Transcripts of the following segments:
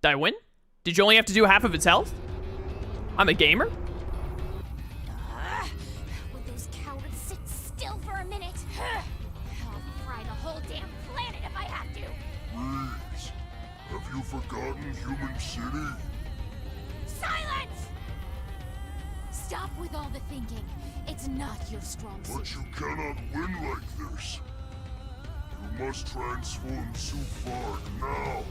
Did I win? Did you only have to do half of its health? I'm a gamer? Would those cowards sit still for a minute? I'll fry the whole damn planet if I have to. Please, have you forgotten Human City? Silence! Stop with all the thinking. It's not your strong suit. But you cannot win like this. You must transform Zu Pharg now.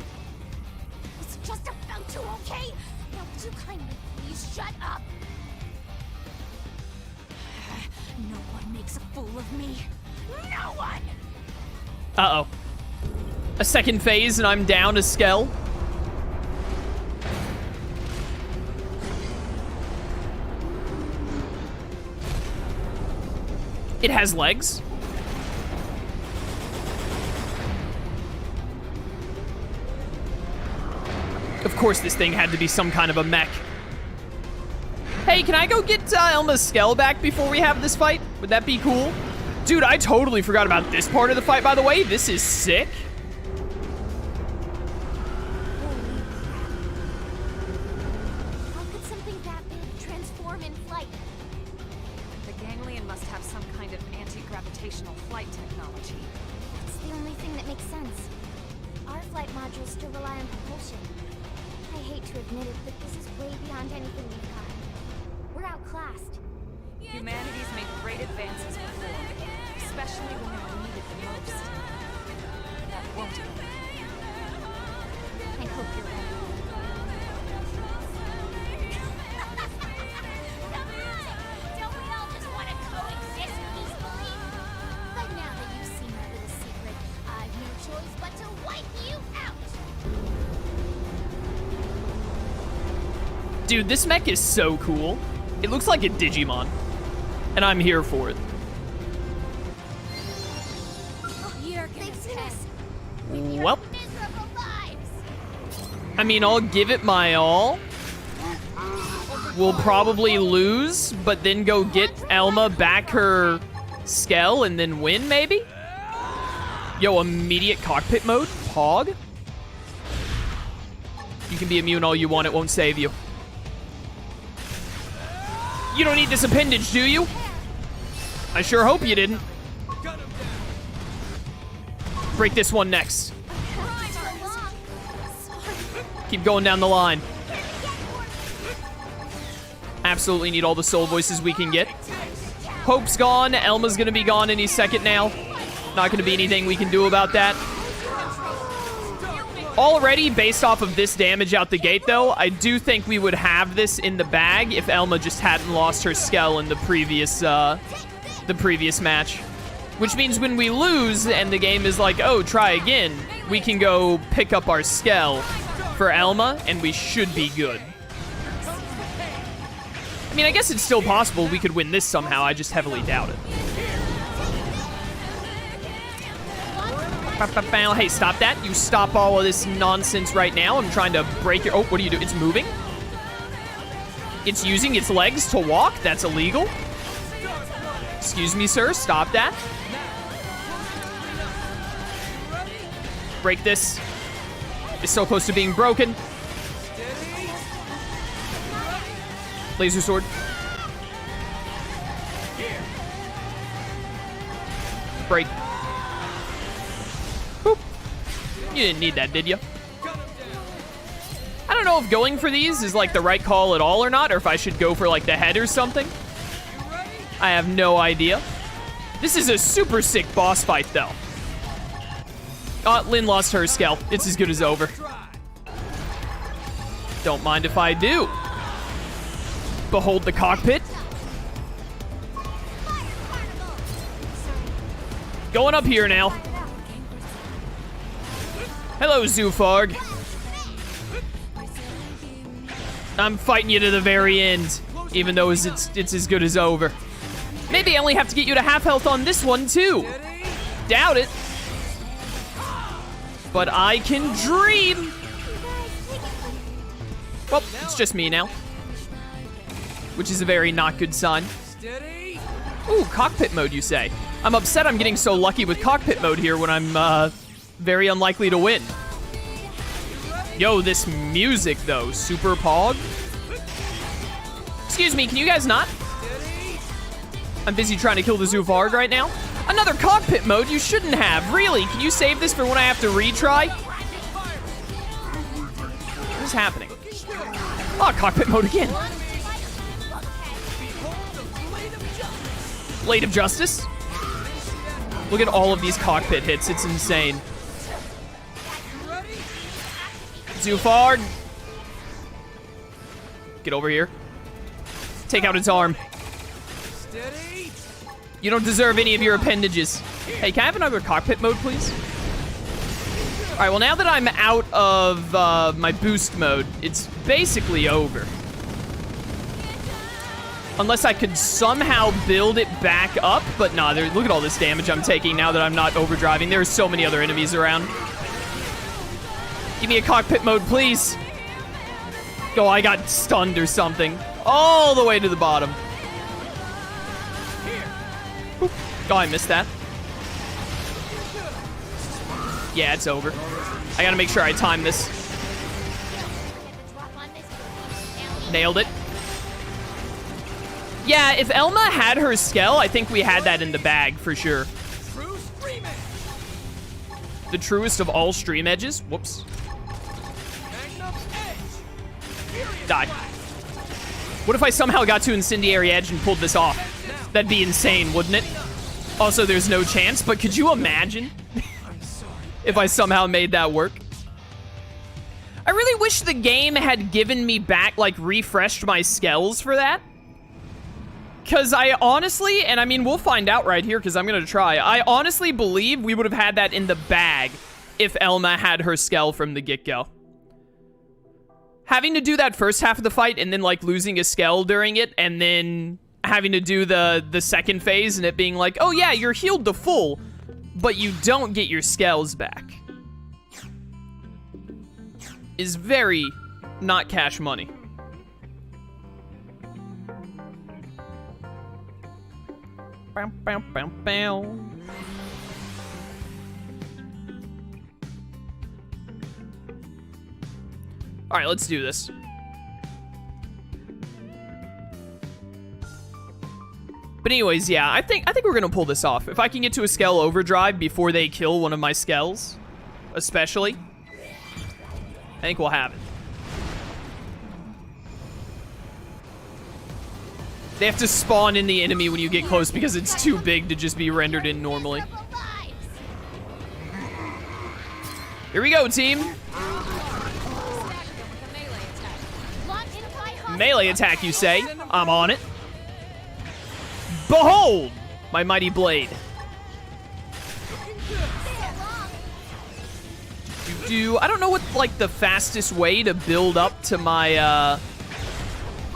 It's just about to, okay? Now would you kindly please shut up? No one makes a fool of me. No one! Uh-oh. A second phase and I'm down a Skell. It has legs. Of course this thing had to be some kind of a mech. Hey, can I go get Elma's Skell back before we have this fight? Would that be cool? Dude, I totally forgot about this part of the fight, by the way. This is sick. How could something that big transform in flight? The Ganglion must have some kind of anti-gravitational flight technology. It's the only thing that makes sense. Our flight modules still rely on propulsion. I hate to admit it, but this is way beyond anything we've got. We're outclassed. Humanity's made great advances before, especially when they were needed the most. That won't be. I hope you're right. Don't we all just want to coexist peacefully? But now that you've seen my little secret, I've no choice but to wipe you out! Dude, this mech is so cool. It looks like a Digimon. And I'm here for it. You're gonna test Well, miserable lives! I mean, I'll give it my all. We'll probably lose, but then go get Elma back her Skell and then win, maybe? Yo, immediate cockpit mode? Pog? You can be immune all you want, it won't save you. You don't need this appendage, do you? I sure hope you didn't. Break this one next. Keep going down the line. Absolutely need all the soul voices we can get. Hope's gone. Elma's gonna be gone any second now. Not gonna be anything we can do about that. Already, based off of this damage out the gate, though, I do think we would have this in the bag if Elma just hadn't lost her Skell in the previous match. Which means when we lose and the game is like, oh, try again, we can go pick up our Skell for Elma, and we should be good. I mean, I guess it's still possible we could win this somehow. I just heavily doubt it. Hey, stop that. You stop all of this nonsense right now. I'm trying to break your... Oh, what do you do? It's moving? It's using its legs to walk? That's illegal. Excuse me, sir. Stop that. Break this. It's so close to being broken. Laser sword. Break. Boop. You didn't need that, did you? I don't know if going for these is like the right call at all or not, or if I should go for like the head or something. I have no idea. This is a super sick boss fight, though. Lynn lost her Skell. It's as good as over. Don't mind if I do. Behold the cockpit. Going up here now. Hello, Zu Pharg. I'm fighting you to the very end, even though it's as good as over. Maybe I only have to get you to half health on this one, too. Doubt it. But I can dream. Well, it's just me now. Which is a very not good sign. Ooh, cockpit mode, you say? I'm upset I'm getting so lucky with cockpit mode here when I'm very unlikely to win. Yo, this music, though. Super Pog. Excuse me, can you guys not? I'm busy trying to kill the Zu Pharg right now. Another cockpit mode? You shouldn't have. Really? Can you save this for when I have to retry? What is happening? Oh, cockpit mode again. Blade of Justice. Look at all of these cockpit hits. It's insane. Zu Pharg. Get over here. Take out its arm. You don't deserve any of your appendages. Hey, can I have another cockpit mode, please? All right, well, now that I'm out of my boost mode, it's basically over. Unless I could somehow build it back up, but nah, look at all this damage I'm taking now that I'm not overdriving. There are so many other enemies around. Give me a cockpit mode, please. Oh, I got stunned or something. All the way to the bottom. Oop. Oh, I missed that. Yeah, it's over. I gotta make sure I time this. Nailed it. Yeah, if Elma had her Skell, I think we had that in the bag for sure. The truest of all stream edges. Whoops. Die. What if I somehow got to Incendiary Edge and pulled this off? That'd be insane, wouldn't it? Also, there's no chance, but could you imagine if I somehow made that work? I really wish the game had given me back, like, refreshed my Skells for that. Because I honestly, and I mean, we'll find out right here because I'm going to try. I honestly believe we would have had that in the bag if Elma had her Skell from the get-go. Having to do that first half of the fight and then, like, losing a Skell during it and then having to do the second phase and it being like, oh, yeah, you're healed to full, but you don't get your Skells back is very not cash money. Bow, bow, bow, bow. All right, let's do this. But anyways, yeah, I think we're gonna pull this off. If I can get to a Skell overdrive before they kill one of my Skells, especially, I think we'll have it. They have to spawn in the enemy when you get close because it's too big to just be rendered in normally. Here we go, team. Melee attack, you say? I'm on it. Behold, my mighty blade. I don't know what, like, the fastest way to build up to my,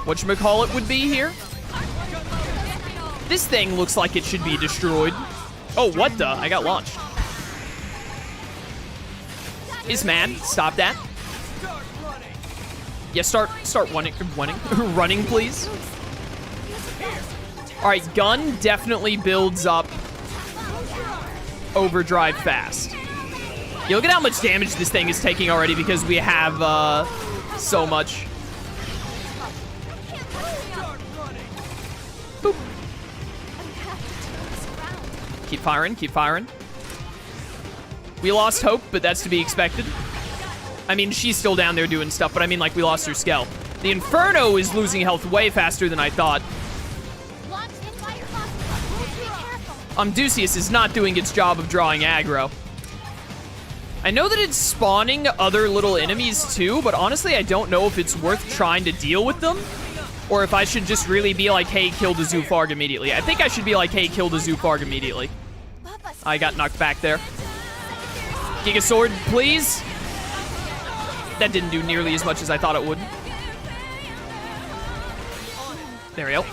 whatchamacallit would be here. This thing looks like it should be destroyed. Oh, what the? I got launched. Is mad. Stop that. Yeah, start running, please. All right, gun definitely builds up overdrive fast. Yeah, look at how much damage this thing is taking already because we have so much. Boop. Keep firing, keep firing. We lost Hope, but that's to be expected. I mean, she's still down there doing stuff, but I mean, like, we lost her Skell. The Inferno is losing health way faster than I thought. Ducius is not doing its job of drawing aggro. I know that it's spawning other little enemies too, but honestly, I don't know if it's worth trying to deal with them, or if I should just really be like, hey, kill the Zu Pharg immediately. I think I should be like, hey, kill the Zu Pharg immediately. I got knocked back there. Giga Sword, please. That didn't do nearly as much as I thought it would. There we go.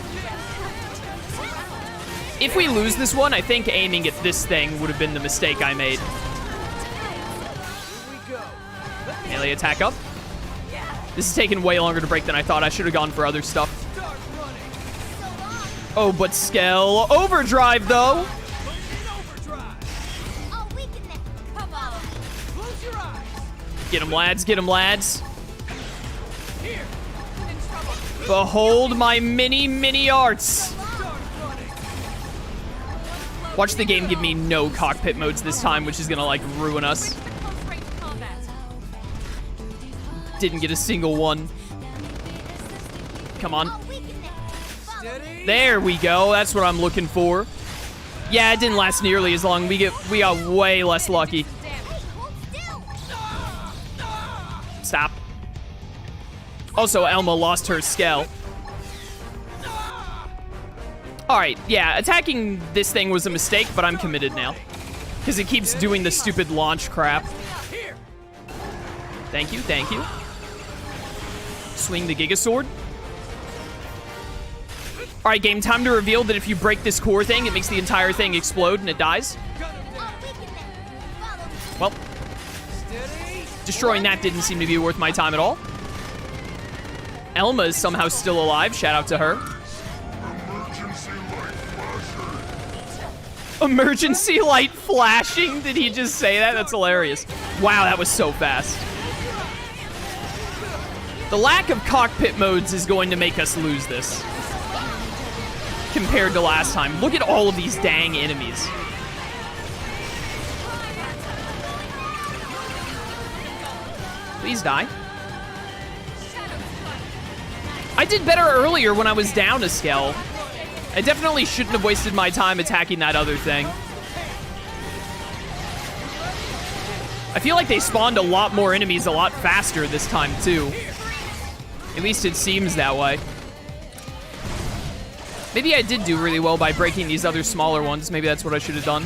If we lose this one, I think aiming at this thing would have been the mistake I made. Melee attack up. This is taking way longer to break than I thought. I should have gone for other stuff. Oh, but Skell overdrive, though. Get him, lads. Get him, lads. Behold my mini arts. Watch the game give me no cockpit modes this time, which is gonna, like, ruin us. Didn't get a single one. Come on. There we go. That's what I'm looking for. Yeah, it didn't last nearly as long. We got way less lucky. Stop. Also, Elma lost her scale. Alright, yeah, attacking this thing was a mistake, but I'm committed now. Because it keeps doing the stupid launch crap. Thank you, thank you. Swing the Giga Sword. Alright, game, time to reveal that if you break this core thing, it makes the entire thing explode and it dies. Well, destroying that didn't seem to be worth my time at all. Elma is somehow still alive. Shout out to her. Emergency light flashing? Did he just say that? That's hilarious. Wow, that was so fast. The lack of cockpit modes is going to make us lose this compared to last time. Look at all of these dang enemies. Please die. I did better earlier when I was down a scale. I definitely shouldn't have wasted my time attacking that other thing. I feel like they spawned a lot more enemies a lot faster this time, too. At least it seems that way. Maybe I did do really well by breaking these other smaller ones. Maybe that's what I should have done.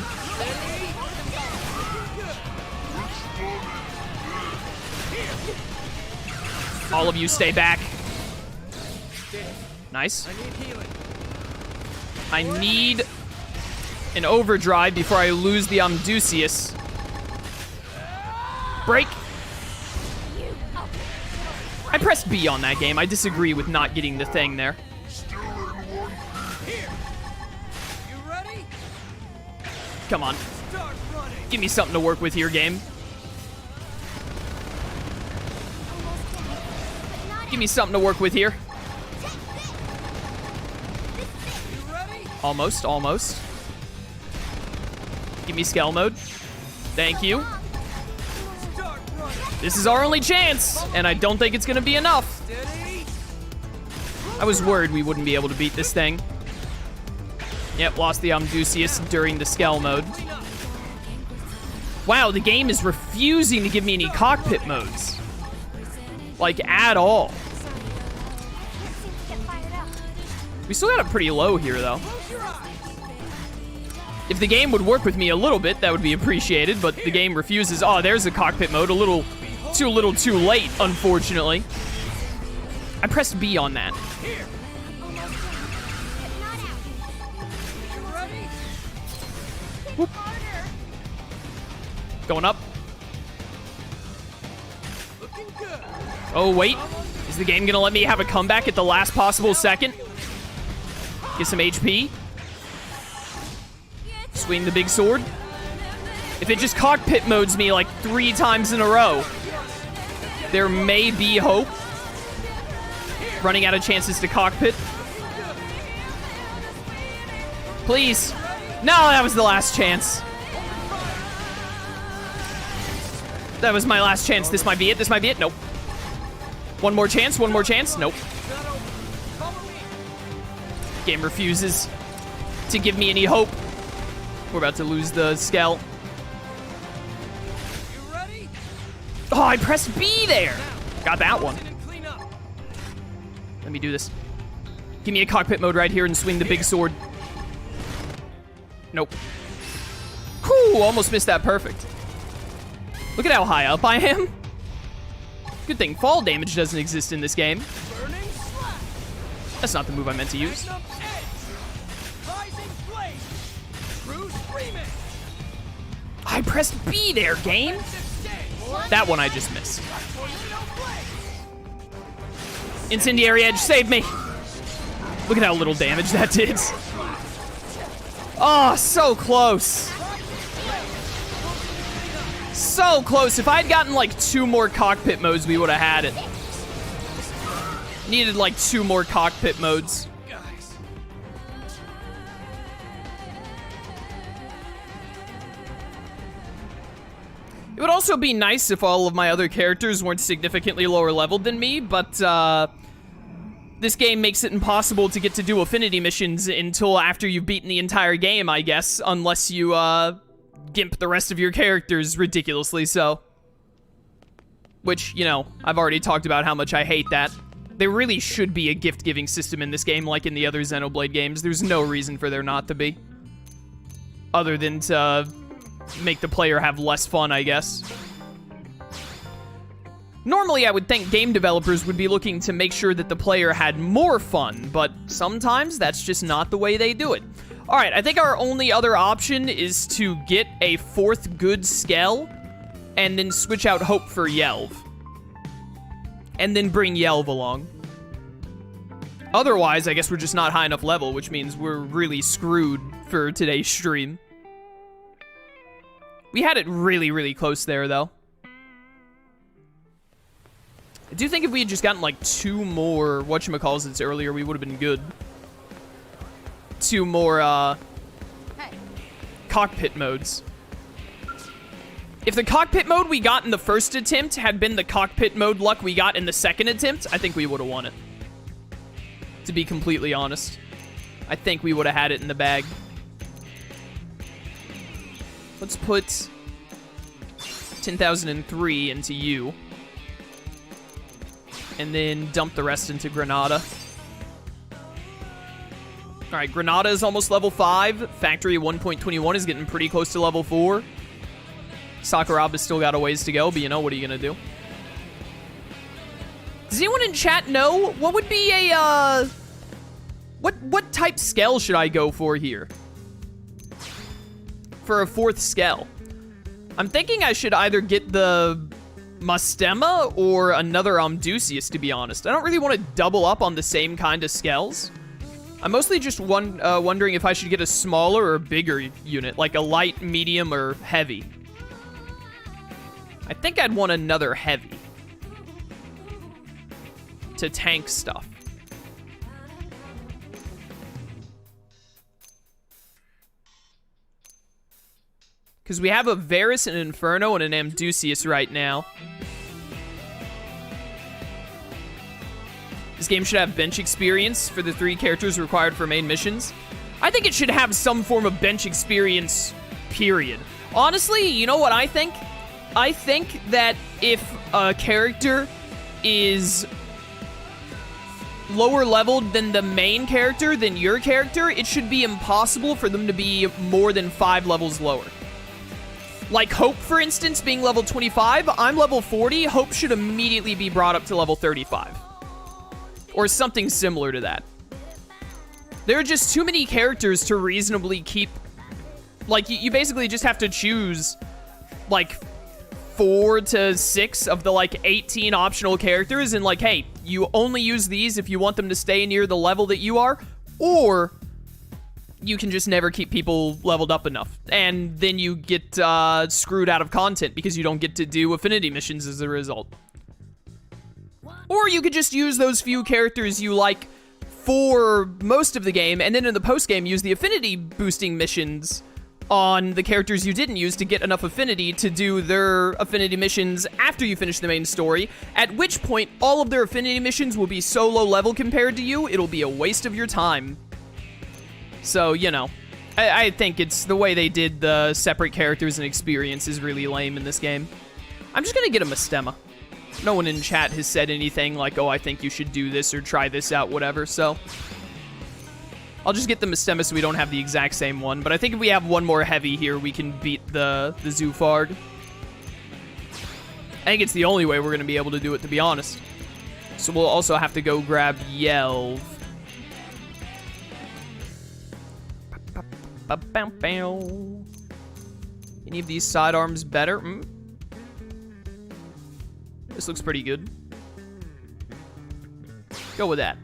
All of you stay back. Nice. I need an overdrive before I lose the Amdusius. Break. I pressed B on that game. I disagree with not getting the thing there. Come on. Give me something to work with here, game. Give me something to work with here. Almost, almost. Give me scale mode. Thank you. This is our only chance, and I don't think it's gonna be enough. I was worried we wouldn't be able to beat this thing. Yep, lost the Amdusius during the scale mode. Wow, the game is refusing to give me any cockpit modes. Like, at all. We still got it pretty low here, though. If the game would work with me a little bit, that would be appreciated, but the game refuses. Oh, there's a cockpit mode. A little too late, unfortunately. I pressed B on that. Whoop. Going up. Oh, wait. Is the game gonna let me have a comeback at the last possible second? Get some HP. Swing the big sword. If it just cockpit modes me like 3 times in a row, there may be hope. Running out of chances to cockpit. Please. No, that was the last chance. That was my last chance. This might be it. This might be it. Nope. One more chance. One more chance. Nope. Game refuses to give me any hope. We're about to lose the scale. Oh, I pressed B there. Got that one. Let me do this. Give me a cockpit mode right here and swing the big sword. Nope. Whew, almost missed that perfect. Look at how high up I am. Good thing fall damage doesn't exist in this game. That's not the move I meant to use. I pressed B there, game. That one I just missed. Incendiary Edge, save me. Look at how little damage that did. Oh, so close. So close. If I had gotten like 2 more cockpit modes, we would have had it. Needed like 2 more cockpit modes. It would also be nice if all of my other characters weren't significantly lower leveled than me, but this game makes it impossible to get to do affinity missions until after you've beaten the entire game, I guess, unless you gimp the rest of your characters ridiculously so. Which, you know, I've already talked about how much I hate that. There really should be a gift-giving system in this game like in the other Xenoblade games. There's no reason for there not to be. Other than to make the player have less fun, I guess. Normally, I would think game developers would be looking to make sure that the player had more fun, but sometimes that's just not the way they do it. Alright, I think our only other option is to get a 4th good Skell, and then switch out Hope for Yelv. And then bring Yelv along. Otherwise, I guess we're just not high enough level, which means we're really screwed for today's stream. We had it really, really close there, though. I do think if we had just gotten, like, 2 more whatchamacallits earlier, we would have been good. 2 more, cockpit modes. If the cockpit mode we got in the first attempt had been the cockpit mode luck we got in the second attempt, I think we would have won it. To be completely honest. I think we would have had it in the bag. Let's put 10,003 into you. And then dump the rest into Granada. Alright, Granada is almost level 5. Factory 1.21 is getting pretty close to level 4. Sakuraba's still got a ways to go, but you know, what are you gonna do? Does anyone in chat know what would be a, what type Skell should I go for here? For a 4th Skell. I'm thinking I should either get the Mastema or another Amdusius, to be honest. I don't really want to double up on the same kind of Skells. I'm mostly just wondering if I should get a smaller or bigger unit, like a light, medium, or heavy. I think I'd want another heavy to tank stuff. Because we have a Varus, an Inferno, and an Amdusius right now. This game should have bench experience for the 3 characters required for main missions. I think it should have some form of bench experience, period. Honestly, you know what I think? I think that if a character is lower leveled than the main character, than your character, it should be impossible for them to be more than 5 levels lower. Like Hope, for instance, being level 25, I'm level 40, Hope should immediately be brought up to level 35. Or something similar to that. There are just too many characters to reasonably keep... Like, you basically just have to choose, like, 4 to 6 of the, like, 18 optional characters, and, like, hey, you only use these if you want them to stay near the level that you are, or you can just never keep people leveled up enough. And then you get screwed out of content because you don't get to do affinity missions as a result. Or you could just use those few characters you like for most of the game, and then in the post-game use the affinity boosting missions on the characters you didn't use to get enough affinity to do their affinity missions after you finish the main story, at which point all of their affinity missions will be so low level compared to you, it'll be a waste of your time. So, you know, I think it's the way they did the separate characters and experience is really lame in this game. I'm just gonna get a Mastema. No one in chat has said anything like, oh, I think you should do this or try this out, whatever, so I'll just get the Mastema so we don't have the exact same one, but I think if we have one more heavy here, we can beat the Zu Pharg. I think it's the only way we're going to be able to do it, to be honest. So we'll also have to go grab Yelv. Any of these sidearms better? This looks pretty good. Go with that.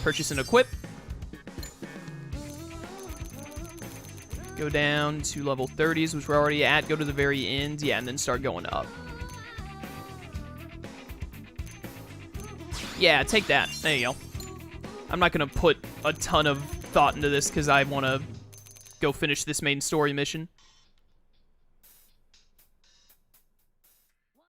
Purchase and equip. Go down to level 30s, which we're already at. Go to the very end. Yeah, and then start going up. Yeah, take that. There you go. I'm not going to put a ton of thought into this because I want to go finish this main story mission.